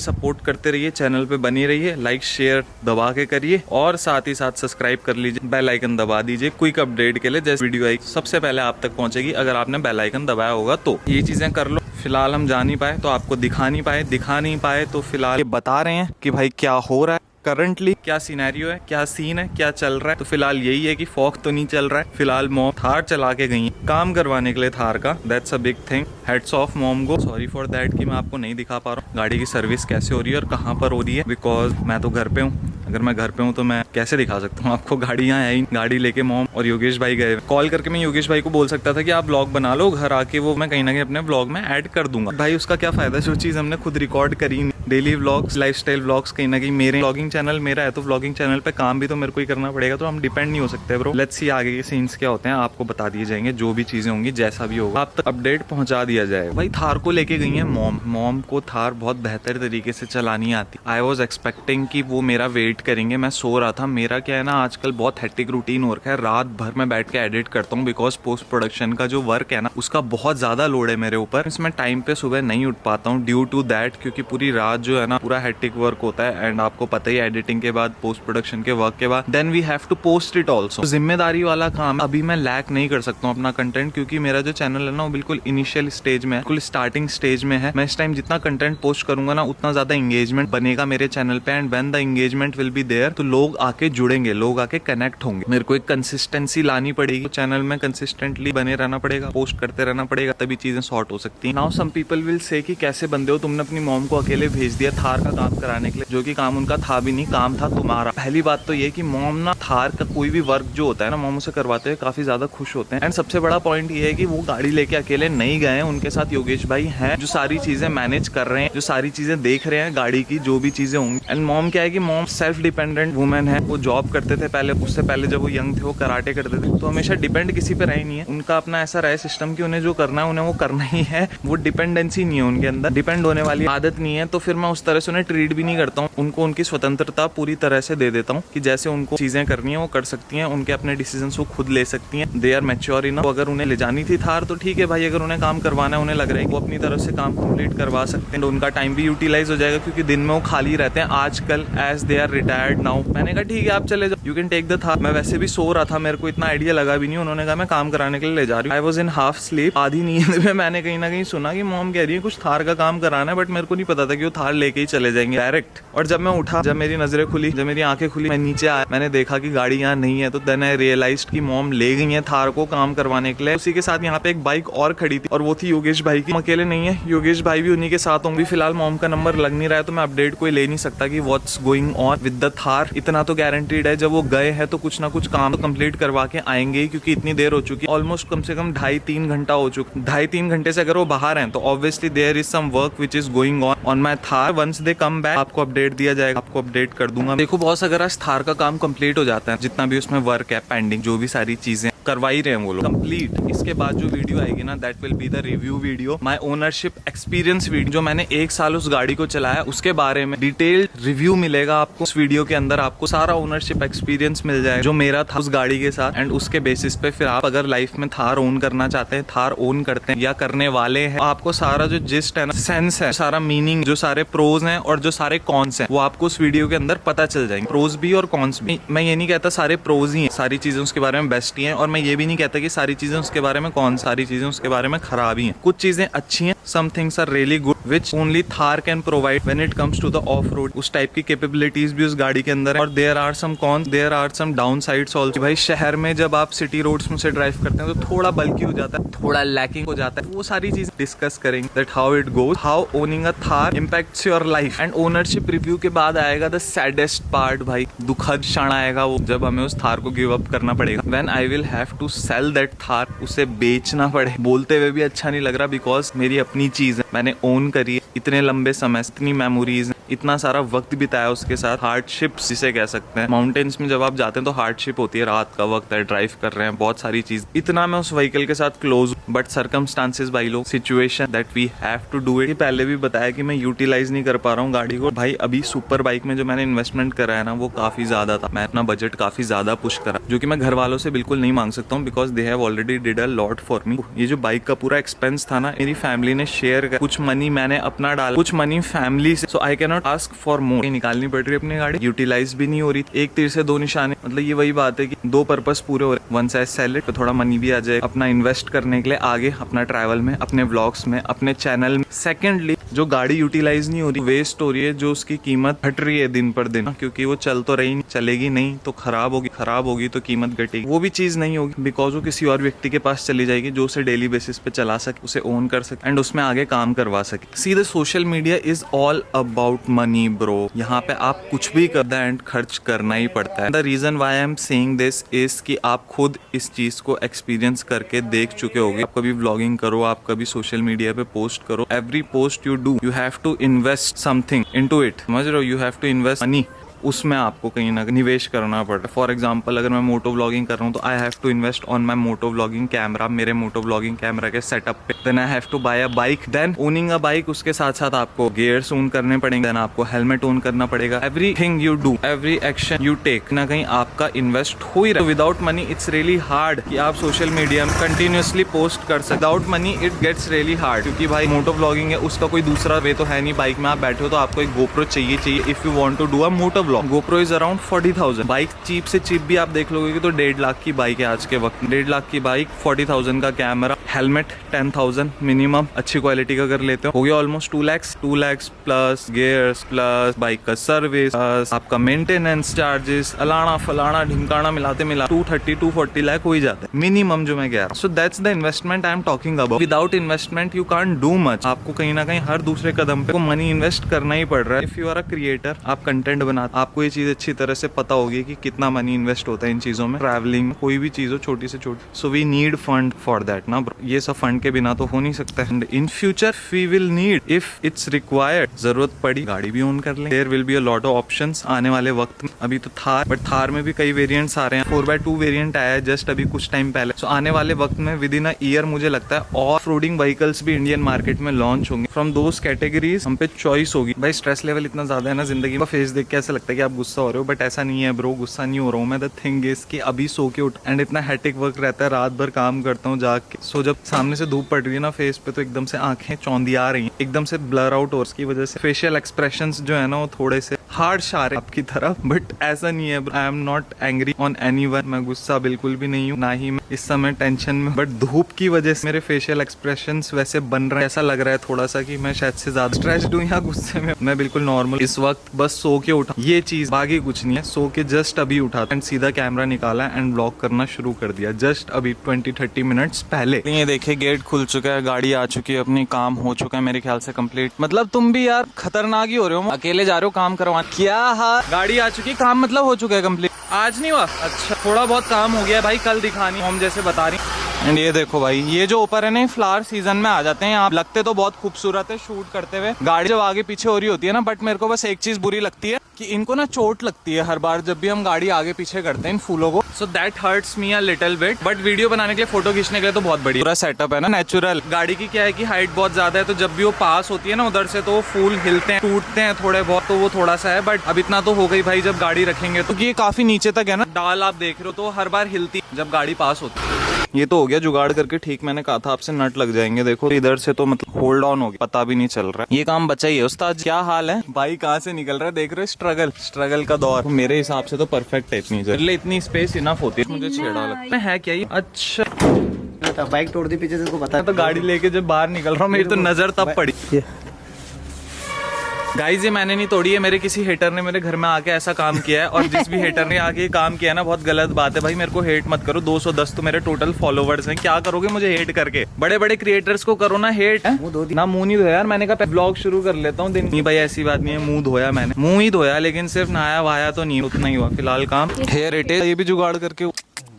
Support करते रहिए, channel पे बनी रहिए, लाइक शेयर दबा के करिए और साथ ही साथ सब्सक्राइब कर लीजिए, बेल आइकन दबा दीजिए क्विक अपडेट के लिए। जैसे वीडियो आई सबसे पहले आप तक पहुंचेगी अगर आपने बेल आइकन दबाया होगा तो। ये चीजें कर लो। फिलहाल हम जा नहीं पाए तो आपको दिखा नहीं पाए तो फिलहाल ये बता रहे हैं कि भाई क्या हो रहा है करंटली, क्या सिनेरियो है, क्या सीन है, क्या चल रहा है। तो फिलहाल यही है कि फॉग तो नहीं चल रहा है। फिलहाल मॉम थार चला के गई है काम करवाने के लिए थार का। That's a big thing. Heads of mom को। सॉरी फॉर दैट कि मैं आपको नहीं दिखा पा रहा हूँ गाड़ी की सर्विस कैसे हो रही है और कहाँ पर हो रही है, बिकॉज मैं तो घर पे हूँ। अगर मैं घर पे हूँ तो मैं कैसे दिखा सकता हूँ आपको। गाड़ी यहाँ है ही। गाड़ी लेके मॉम और योगेश भाई गए। कॉल करके मैं योगेश भाई को बोल सकता था कि आप ब्लॉग बना लो, घर आके वो मैं कहीं ना कहीं अपने ब्लॉग में ऐड कर दूंगा। भाई उसका क्या फायदा जो चीज़ हमने खुद रिकॉर्ड करी। डेली व्लॉग्स, लाइफस्टाइल व्लॉग्स कहीं ना कहीं मेरे व्लॉगिंग चैनल मेरा है तो व्लॉगिंग चैनल पे काम भी तो मेरे को ही करना पड़ेगा। तो हम डिपेंड नहीं हो सकते ब्रो। लेट्स सी आगे के सीन्स क्या होते हैं, आपको बता दिए जाएंगे। जो भी चीजें होंगी, जैसा भी होगा आप तक अपडेट पहुंचा दिया जाएगा। भाई थार को लेके गई है मॉम को थार बहुत बेहतर तरीके से चलानी आती। आई वॉज एक्सपेक्टिंग कि वो मेरा वेट करेंगे। मैं सो रहा था। मेरा क्या है ना, आजकल बहुत हेक्टिक रूटीन हो रखा है। रात भर मैं बैठ के एडिट करता हूँ बिकॉज पोस्ट प्रोडक्शन का जो वर्क है ना उसका बहुत ज्यादा लोड है मेरे ऊपर। इसमें टाइम पे सुबह नहीं उठ पाता हूँ ड्यू टू दैट, क्योंकि पूरी रात जो है ना पूरा हेक्टिक वर्क होता है। एंड आपको पता ही एडिटिंग के बाद, पोस्ट प्रोडक्शन के वर्क के बाद, then we have to post it also. जिम्मेदारी वाला काम। अभी मैं लैक नहीं कर सकता हूँ अपना कंटेंट, क्योंकि मेरा जो चैनल है ना वो बिल्कुल इनिशियल स्टेज में है, बिल्कुल स्टार्टिंग स्टेज में है। मैं इस टाइम जितना कंटेंट पोस्ट करूंगा ना उतना ज्यादा एंगेजमेंट बनेगा मेरे चैनल पे। And when the engagement will be there तो लोग आके जुड़ेंगे, लोग आके कनेक्ट होंगे। मेरे को एक कंसिस्टेंसी लानी पड़ेगी चैनल में, कंसिस्टेंटली बने रहना पड़ेगा, पोस्ट करते रहना पड़ेगा, तभी चीजें सॉर्ट हो सकती है। Now some people will say कि कैसे बंदे हो, तुमने अपनी मॉम को अकेले भेज दिया थार का काम कराने के लिए, जो कि काम उनका था भी नहीं, काम था तुम्हारा। पहली बात तो ये कि मॉम ना थार का कोई भी वर्क जो होता है ना मॉम उसे करवाते हुए काफी ज्यादा खुश होते हैं। एंड सबसे बड़ा पॉइंट ये है कि वो गाड़ी लेके अकेले नहीं गए हैं, उनके साथ योगेश भाई हैं जो सारी चीजें मैनेज कर रहे हैं, जो सारी चीजें देख रहे हैं, गाड़ी की जो भी चीजें होंगी। एंड मॉम क्या है कि मॉम सेल्फ डिपेंडेंट वुमेन है। वो जॉब करते थे पहले, उससे पहले जब वो यंग थे वो कराटे करते थे, तो हमेशा डिपेंड किसी पे रहे नहीं है। उनका अपना ऐसा रहा सिस्टम कि उन्हें जो करना है उन्हें वो करना ही है। वो डिपेंडेंसी नहीं है उनके अंदर, डिपेंड होने वाली आदत नहीं है। तो फिर मैं उस तरह से उन्हें ट्रीट भी नहीं करता हूँ। उनको उनकी स्वतंत्रता पूरी तरह से दे देता हूँ कि जैसे उनको चीजें करनी है वो कर सकती हैं, उनके अपने डिसीजंस वो खुद ले सकती हैं। They are mature enough. अगर उन्हें ले जानी थी थार तो ठीक है भाई, अगर उन्हें काम करवाना है, उन्हें लग रहा है कि वो अपनी तरफ से काम कंप्लीट करवा सकते हैं, तो उनका टाइम भी यूटिलाइज हो जाएगा, क्योंकि दिन में वो खाली रहते हैं आजकल as they are retired now. मैंने कहा ठीक है आप चले जाओ, you can take the Thar. मैं वैसे भी सो रहा था, मेरे को इतना आइडिया लगा भी नहीं। उन्होंने कहा मैं काम कराने के लिए ले जा रही हूँ। I was in half sleep. आधी नींद में मैंने कहीं ना कहीं सुना कि मॉम कह रही है कुछ थार का काम कराना है, बट मेरे को नहीं पता था कि वो थार लेके ही चले जाएंगे डायरेक्ट। और जब मैं उठा, जब मेरी नजरें खुली, जब मेरी आंखें खुली, मैं नीचे आया, मैंने देखा कि गाड़ी यहाँ नहीं है। तो देन आई रियलाइज्ड कि मॉम ले गई है थार को काम करवाने के लिए। उसी के साथ यहाँ पे एक बाइक और खड़ी थी और वो थी योगेश भाई की। अकेले नहीं है, योगेश भाई भी उन्हीं के साथ होंगे। फिलहाल मॉम का नंबर लग नहीं रहा है तो मैं अपडेट कोई ले नहीं सकता कि what's going on with the Thar. इतना तो गारंटीड है जब वो गए हैं तो कुछ ना कुछ काम तो कंप्लीट करवा के आएंगे, क्योंकि इतनी देर हो चुकी है। ऑलमोस्ट कम से कम 2.5-3 घंटा हो चुका। 2.5-3 घंटे से अगर वो बाहर हैं तो obviously there is some work which is going on my Thar. Once they come back आपको अपडेट दिया जाएगा, आपको अपडेट कर दूंगा। देखो बॉस, अगर आज थार का काम कंप्लीट हो जाता है, जितना भी उसमें वर्क है पेंडिंग, जो भी सारी चीजें करवा ही रहे हैं वो लोग कंप्लीट, इसके बाद जो वीडियो आएगी ना that will be the review video, my ownership experience video. जो मैंने 1 साल उस गाड़ी को चलाया उसके बारे में डिटेल्ड रिव्यू मिलेगा आपको उस वीडियो के अंदर। आपको सारा ओनरशिप एक्सपीरियंस मिल जाएगा जो मेरा था उस गाड़ी के साथ। एंड उसके बेसिस पे फिर आप अगर लाइफ में थार ओन करना चाहते हैं, थार ओन करते हैं या करने वाले हैं, आपको सारा जो जिस्ट है ना, सेंस है, सारा मीनिंग, जो सारे प्रोज हैं और जो सारे कॉन्स हैं, वो आपको उस वीडियो के अंदर पता चल जाएंगे। प्रोज भी और कॉन्स भी। मैं ये नहीं कहता सारे प्रोज ही हैं, सारी चीजें उसके बारे में बेस्ट ही हैं, और मैं ये भी नहीं कहता कि सारी चीजें उसके बारे में कौन, सारी चीजें उसके बारे में खराब ही हैं। कुछ चीजें अच्छी हैं, some things are really good which only Thar can provide when it comes to the off road. उस टाइप की कैपेबिलिटीज भी उस गाड़ी के अंदर है। और there are some cons, there are some down sides also. भाई शहर में जब आप सिटी रोड्स में से ड्राइव करते हैं तो थोड़ा बल्की हो जाता है, थोड़ा लैकिंग हो जाता है। वो सारी चीजें डिस्कस करेंगे that how it goes, how owning a Thar impacts your life. And ownership review के बाद आएगा द सैडेस्ट पार्ट भाई, दुखद क्षण आएगा वो, जब हमें उस थार को गिव अप करना पड़ेगा। When I will have to sell that Thar, उसे बेचना पड़े। बोलते हुए भी अच्छा नहीं लग रहा बिकॉज मेरी अपनी चीज है, मैंने ओन करी है इतने लंबे समय, इतनी मेमोरीज, इतना सारा वक्त बिताया उसके साथ, हार्डशिप्स जिसे कह सकते हैं। माउंटेन्स में जब आप जाते हैं तो हार्डशिप होती है, रात का वक्त है, ड्राइव कर रहे हैं, बहुत सारी चीज। इतना मैं उस व्हीकल के साथ क्लोज, बट सर्कमस्टांसेस भाई लोग, situation that we have to do it. पहले भी बताया कि मैं यूटिलाइज नहीं कर पा रहा हूँ गाड़ी को। भाई अभी सुपर बाइक में जो मैंने इन्वेस्टमेंट करा है ना, वो काफी ज्यादा था। मैं अपना बजट काफी ज्यादा पुश करा, जो कि मैं घर वालों से बिल्कुल नहीं मांग सकता हूँ, because they have already did a lot for me. ये जो बाइक का पूरा एक्सपेंस था ना, मेरी फैमिली ने शेयर कर, कुछ मनी मैंने अपना डाला, कुछ मनी फैमिली से। So I can not ask for more. निकालनी पड़ रही है अपनी गाड़ी, यूटिलाइज भी नहीं हो रही। एक तीर से दो निशाने, मतलब ये वही बात है कि दो पर्पस पूरे हो रहे। वन साइड सेल इट, तो थोड़ा मनी भी आ जाए अपना इन्वेस्ट करने के लिए आगे, अपना ट्रैवल में, अपने व्लॉग्स में, अपने चैनल में। सेकेंडली, जो गाड़ी यूटिलाइज नहीं हो रही, वेस्ट हो रही है, जो उसकी कीमत घट रही है दिन पर दिन, क्योंकि वो चल तो रही नहीं, चलेगी नहीं तो खराब होगी तो कीमत घटेगी। वो भी चीज नहीं होगी, बिकॉज वो किसी और व्यक्ति के पास चली जाएगी जो उसे डेली बेसिस पे चला सके, उसे ओन कर सके एंड उसमें आगे काम करवा सके। सीधे social media is all about money bro. यहाँ पे आप कुछ भी कर दें एंड खर्च करना ही पड़ता है। The reason why I am saying this is कि आप खुद इस चीज को एक्सपीरियंस करके देख चुके होगे। आप कभी व्लॉगिंग करो, आप कभी सोशल मीडिया पे पोस्ट करो, every post you do you have to invest something into it. समझ रहे हो? You have to invest money, उसमें आपको कहीं ना कहीं निवेश करना पड़ता है। फॉर एग्जाम्पल, अगर मैं मोटो व्लॉगिंग कर रहा हूँ तो I have to invest on my moto vlogging camera, मेरे मोटो व्लॉगिंग कैमरा के सेटअप पे। Then I have to buy a bike, then owning a bike, उसके साथ साथ आपको गियर्स ओन करने पड़ेंगे, देन आपको हेलमेट ओन करना पड़ेगा। Everything you do, every action you take, ना कहीं आपका इन्वेस्ट हो ही रहा है। Without money it's really hard कि आप सोशल मीडिया में कंटिन्यूसली पोस्ट कर सकते। Without money it gets really hard, क्योंकि भाई मोटो व्लॉगिंग है, उसका कोई दूसरा वे तो है नहीं। बाइक में आप बैठे हो तो आपको एक गोप्रो चाहिए if you want to do a moto vlog. GoPro is around 40,000। Bike cheap से चीप भी आप देख लोगे कि तो 1.5 लाख की बाइक है आज के वक्त। 1.5 लाख की बाइक, 40,000 का कैमरा, हेलमेट 10,000 मिनिमम, अच्छी क्वालिटी का कर लेते हो गया almost 2 lakh plus gears, plus bike का सर्विस, प्लस आपका मेंटेनेंस चार्जेस, अलाना फलाना ढिमकाना मिलाते 230-240 लाख हो ही जाते हैं मिनिमम, जो मैं कह रहा हूँ। So that's the investment I am talking about. Without investment you can't do much. आपको कहीं ना कहीं हर दूसरे कदम पे मनी इन्वेस्ट करना ही पड़ रहा है। If you are a creator, आप कंटेंट बनाते, आपको ये चीज अच्छी तरह से पता होगी कि कितना मनी इन्वेस्ट होता है इन चीजों में। ट्रैवलिंग, कोई भी चीज हो छोटी से छोटी। So we need fund for that ना ब्रो। ये सब फंड के बिना तो हो नहीं सकता है। In future we will need, if it's required, जरूरत पड़ी, गाड़ी भी ओन कर लें। There will be a lot of options आने वाले वक्त में। अभी तो थार, बट थार में भी कई वेरिएंट्स आ रहे हैं। 4x2 वेरिएंट आया है जस्ट अभी कुछ टाइम पहले। सो आने वाले वक्त में विद इन अ ईयर मुझे लगता है ऑफ रोडिंग व्हीकल्स भी इंडियन मार्केट में लॉन्च होंगे। फ्रॉम दोस कैटेगरीज हम पे चॉइस होगी। भाई स्ट्रेस लेवल इतना ज्यादा है ना जिंदगी में, फेस देख के ऐसा लगता है कि आप गुस्सा हो रहे हो, बट ऐसा नहीं है ब्रो, गुस्सा नहीं हो रहा हूँ मैं। द थिंग इज कि अभी सो के उठ एंड इतना हेक्टिक वर्क रहता है, रात भर काम करता हूँ जाग के। सो जब सामने से धूप पड़ रही है ना फेस पे, तो एकदम से आंखें चौंधिया आ रही हैं, एकदम से ब्लर आउट हो, उसकी वजह से फेशियल एक्सप्रेशंस जो है ना वो थोड़े से हार्ड शार आपकी तरफ। बट ऐसा नहीं है, I am not angry on anyone. मैं गुस्सा बिल्कुल भी नहीं हूँ, ना ही मैं इस समय टेंशन में। बट धूप की वजह से मेरे फेशियल एक्सप्रेशंस वैसे बन रहे हैं, ऐसा लग रहा है थोड़ा सा कि मैं शायद से ज्यादा स्ट्रेस्ड हूँ या गुस्से में। मैं बिल्कुल नॉर्मल इस वक्त बस सो के उठा, ये चीज बाकी कुछ नहीं है। सो के जस्ट अभी उठा एंड सीधा कैमरा निकाला एंड ब्लॉग करना शुरू कर दिया जस्ट अभी 20-30 मिनट्स पहले। ये देखिए गेट खुल चुका है, गाड़ी आ चुकी है, अपनी काम हो चुका है मेरे ख्याल से कंप्लीट। मतलब तुम भी यार खतरनाक ही हो रहे हो, अकेले जा रहे हो काम करवाने। क्या हाँ, गाड़ी आ चुकी है, काम मतलब हो चुका है कंप्लीट। आज नहीं हुआ, अच्छा थोड़ा बहुत काम हो गया भाई, कल दिखानी हम जैसे बता रही। एंड ये देखो भाई, ये जो ऊपर है ना, फ्लावर सीजन में आ जाते हैं यहाँ, लगते तो बहुत खूबसूरत है शूट करते हुए। गाड़ी जब आगे पीछे हो रही होती है ना, बट मेरे को बस एक चीज बुरी लगती है कि इनको ना चोट लगती है हर बार जब भी हम गाड़ी आगे पीछे करते हैं इन फूलों को। So that hurts me a little bit. But video बनाने के लिए, फोटो खींचने के लिए तो बहुत बढ़िया पूरा सेटअप है ना, नेचुरल। गाड़ी की क्या है कि हाइट बहुत ज्यादा है, तो जब भी वो पास होती है ना उधर से, तो वो फूल हिलते हैं, टूटते हैं थोड़े बहुत, तो वो थोड़ा सा है। बट अब इतना तो हो गई भाई, जब गाड़ी रखेंगे तो ये काफी नीचे तक है ना, डाल आप देख रहे हो, तो हर बार हिलती जब गाड़ी पास होती है। ये तो हो गया जुगाड़ करके ठीक। मैंने कहा था आपसे नट लग जाएंगे, देखो इधर से तो मतलब होल्ड ऑन हो गया, पता भी नहीं चल रहा है। ये काम बचा ही है उस्ताद। क्या हाल है भाई, कहाँ से निकल रहा है देख रहे हो, स्ट्रगल का दौर। मेरे हिसाब से तो परफेक्ट है, इतनी स्पेस इनफ होती है। मुझे छेड़ा लगता है क्या ये? अच्छा बाइक तोड़ दी पीछे से, पता है। तो गाड़ी लेके जब बाहर निकल रहा हूँ, मेरी तो नजर तब पड़ी। गाइस ये मैंने नहीं तोड़ी है, मेरे किसी हेटर ने मेरे घर में आके ऐसा काम किया है। और जिस भी हेटर ने आके काम किया है ना, बहुत गलत बात है भाई, मेरे को हेट मत करो। 210 तो मेरे टोटल फॉलोवर्स हैं, क्या करोगे मुझे हेट करके? बड़े बड़े क्रिएटर्स को करो ना हेट। ना मुंह नहीं धोया यार, मैंने कहा ब्लॉग शुरू कर लेता हूँ दिन। नहीं भाई ऐसी बात नहीं है, मुंह धोया मैंने, मुंह ही धोया, लेकिन सिर्फ नहाया वाया तो नहीं, उतना ही हुआ फिलहाल काम। हेयर इट इज, ये भी जुगाड़ करके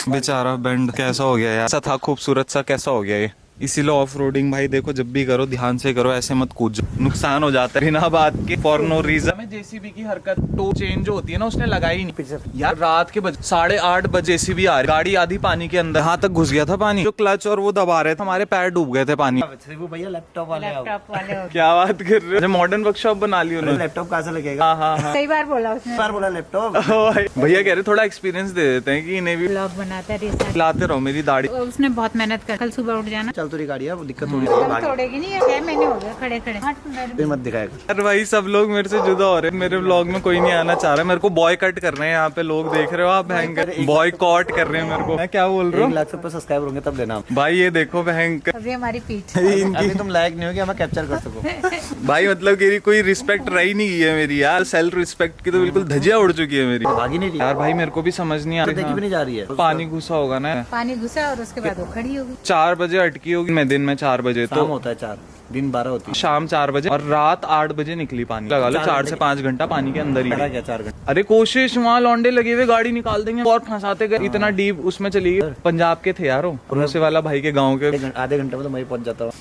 बेचारा बैंड कैसा हो गया यार, ऐसा था खूबसूरत सा, कैसा हो गया ये? इसीलिए ऑफ रोडिंग भाई देखो जब भी करो ध्यान से करो, ऐसे मत कूद जाओ, नुकसान हो जाता है बिना बात के फॉर नो रीजन। में जेसीबी की हरकत टो चेंज होती है ना, उसने लगाई नहीं यार। रात के 8:30 बजे जेसीबी आ रही, गाड़ी आधी पानी के अंदर, यहाँ तक घुस गया था पानी। जो क्लच और वो दबा रहे थे, हमारे पैर डूब गए थे पानी। भैया लैपटॉप वाले क्या बात कर रहे हो, मॉडर्न वर्कशॉप बना ली उन्होंने। लैपटॉप कहाँ से लगेगा? हाँ कई बार बोला उसने, बार बोला लैपटॉप। भैया कह रहे थोड़ा एक्सपीरियंस दे देते हैं कि इन्हें भी ब्लॉग बनाता है, लाते रहो मेरी दाढ़ी। उसने बहुत मेहनत कर, कल सुबह उठ जाना। चल तो रही गाड़ी है, वो दिक्कत थोड़ी सी तोड़ेगी नहीं, 6 महीने हो गए खड़े खड़े। फिर मत दिखाएगा। यार भाई सब लोग मेरे से जुदा हो रहे हैं, मेरे व्लॉग में कोई नहीं आना चाह रहा। मेरे को बॉय कट कर रहे हैं यहाँ पे लोग, देख रहे हो आप, भयंकर बॉय कॉट कर रहे हैं मेरे को। मैं क्या बोल रहा 1 हूँ लाख से सब्सक्राइबर होंगे तब देना भाई, ये देखो भयंकर। अभी हमारी पीठ अभी तुम लायक नहीं हो कि हमें कैप्चर कर सको। भाई मतलब कि कोई रिस्पेक्ट रही नहीं है मेरी यार, सेल्फ रिस्पेक्ट की तो बिल्कुल धजिया उड़ चुकी है मेरी। भागी नहीं रही यार भाई मेरे को भी समझ नहीं आ देखी रही, भी नहीं जा रही है। पानी घुसा होगा ना, पानी घुसा और उसके बाद वो खड़ी होगी। 4 बजे अटकी होगी, मैं दिन में 4 बजे शाम तो होता है 4, दिन 12 होती है। शाम 4 बजे और रात 8 बजे निकली पानी। लगा लो 4 से 5 घंटा पानी के अंदर ही। खड़ा क्या 4 घंटे? अरे कोशिश, वहाँ लौंडे लगे हुए गाड़ी निकाल देंगे और फंसाते गए, इतना डीप उसमें चली गई। पंजाब के थे यार वो, भरोसे वाला भाई के गाँव के। आधे घंटे में तो मैं पहुंच जाता हूँ।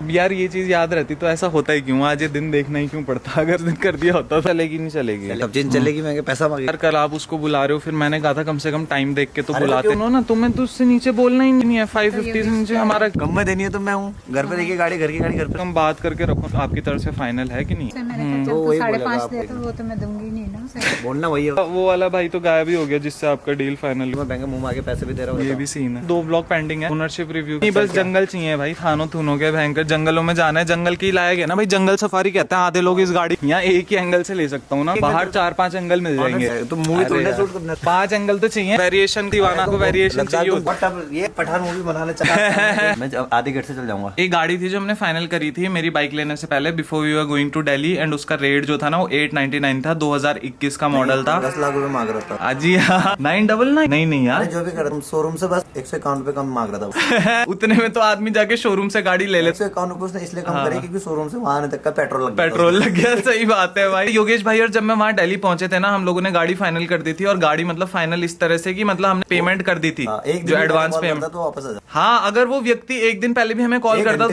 यार ये चीज याद रहती तो ऐसा होता ही क्यों, आज ये दिन देखना ही क्यों पड़ता। अगर दिन कर दिया होता तो चलेगी नहीं चलेगी। अब जिन चलेगी मैं पैसा मांगे। यार कल आप उसको बुला रहे हो, फिर मैंने कहा था कम से कम टाइम देख के तो बुलाते हो ना। तुम्हें तो उससे नीचे बोलना ही नहीं है, 550 से नीचे हमारा कम में देनी है तो मैं हूँ। घर पे देखिए गाड़ी, घर की गाड़ी घर पे। हम बात करके रखो, आपकी तरफ से फाइनल है कि नहीं। उससे मैंने कहा, वो जब वही तू बोलेगा 5.5 आपको। दे तो वो तो मैं दूंगी नहीं ना उसे। बोलना वही है। वो वाला भाई तो गायब ही हो गया जिससे आपका डील फाइनल। मैं बैंक मुंह आगे पैसे भी दे रहा हूँ। ये भी सीन है। 2 ब्लॉक पेंडिंग है, ओनरशिप रिव्यू। नहीं बस जंगल चाहिए भाई, थानों थूनों के भयंकर जंगलों में जाना है। जंगल की लाया गया ना भाई, जंगल सफारी कहते हैं आधे लोग इस गाड़ी। यहाँ एक ही एंगल से ले सकता हूँ ना, बाहर 4-5 एंगल मिल जाएंगे। तो मूवी अरे तो यार, शूट करना 5 एंगल तो चाहिए। वेरिएशन दीवाना को वेरिएशन चाहिए होता है। ये पठान मूवी बनाने चला। मैं आधे गेट से चल जाऊंगा। एक गाड़ी थी जो हमने फाइनल करी थी मेरी बाइक लेने से पहले, before we were going to Delhi, and उसका रेट जो था ना वो 899 था। 2021 का मॉडल था। 10 लाख रुपए मांग रहा था। जी हाँ, 999 नहीं यार, जो भी कर रहा शोरूम से बस 151 रुपए कम मांग रहा था। उतने में तो आदमी जाके शोरूम से गाड़ी ले लेता। 151 रुपए उसने इसलिए कम करे क्योंकि शोरूम से वहां आने तक का पेट्रोल लग गया। सही बात है भाई। योगेश भाई और जब मैं वहाँ दिल्ली पहुंचे थे ना, हम लोगों ने गाड़ी फाइनल कर दी थी। और गाड़ी मतलब फाइनल इस तरह से कि मतलब हमने पेमेंट कर दी थी, जो एडवांस पेमेंट। तो वापस आ जा। हाँ, अगर वो व्यक्ति एक दिन पहले भी हमें कॉल करता,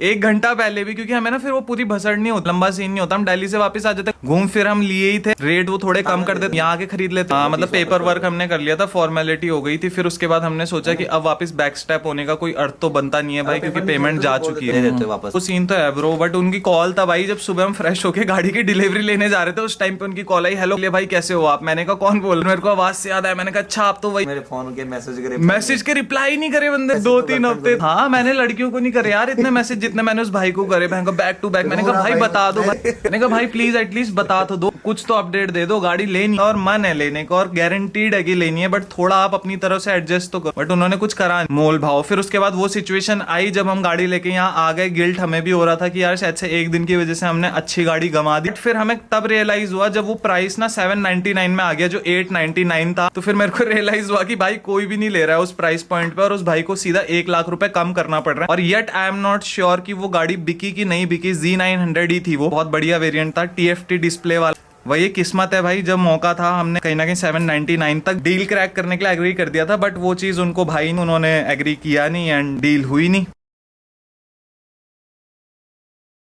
1 घंटा पहले भी, क्योंकि हमें ना फिर वो पूरी भसड़ नहीं होती, लंबा सीन नहीं होता। हम दिल्ली से वापस आ जाते, घूम फिर हम लिए ही थे, रेट वो थोड़े कम कर देते, यहाँ आके खरीद लेते। हाँ मतलब पेपर वर्क हमने कर लिया था, फॉर्मेलिटी हो गई थी। फिर उसके बाद हमने सोचा कि अब वापस बैक स्टेप होने का कोई अर्थ तो बनता नहीं है भाई, क्योंकि पेमेंट जा चुकी है। वो सीन तो है ब्रो, बट उनकी कॉल था भाई जब सुबह हम फ्रेश होके गाड़ी की डिलीवरी लेने जा रहे थे, उस टाइम पे उनकी कॉल आई, हेलो भाई कैसे हो आप। मैंने कहा कौन बोल रहे, मेरे को आवाज से याद आया। मैंने कहा अच्छा आप तो वही। मेरे फोन के मैसेज के रिप्लाई नहीं करे बंदे 2-3 हफ्ते। हाँ मैंने लड़कियों को नहीं करे यार इतने मैसेज जितने मैंने उस भाई को करे, बैक टू बैक। मैंने कहा भाई बता दो भाई, मैंने कहा भाई प्लीज एटलीस्ट बता तो दो, कुछ तो अपडेट दे दो। गाड़ी लेनी और मन है लेने का और गारंटीड है कि लेनी है, बट थोड़ा आप अपनी तरफ से एडजस्ट तो करो। बट उन्होंने कुछ करा नहीं, मोल भाव। फिर उसके बाद वो सिचुएशन आई जब हम गाड़ी लेके यहाँ आ गए, गिल्ट हमें भी हो रहा था कि यार शायद से एक दिन की वजह से हमने अच्छी गाड़ी गंवा दी। फिर हमें तब रियलाइज हुआ जब वो प्राइस ना 799 में आ गया जो 899 था। तो फिर मेरे को रियलाइज हुआ कि भाई कोई भी नहीं ले रहा है उस प्राइस पॉइंट पे, और उस भाई को सीधा 1 लाख रुपए कम करना पड़ रहा है। और yet I am not sure कि वो गाड़ी बिकी कि नहीं बिकी। Z900 ही थी वो, बहुत बढ़िया वेरिएंट था, TFT डिस्प्ले वाला। वही किस्मत है भाई, जब मौका था हमने कहीं ना कहीं 799 तक डील क्रैक करने के लिए एग्री कर दिया था, बट वो चीज उनको भाई उन्होंने एग्री किया नहीं एंड डील हुई नहीं।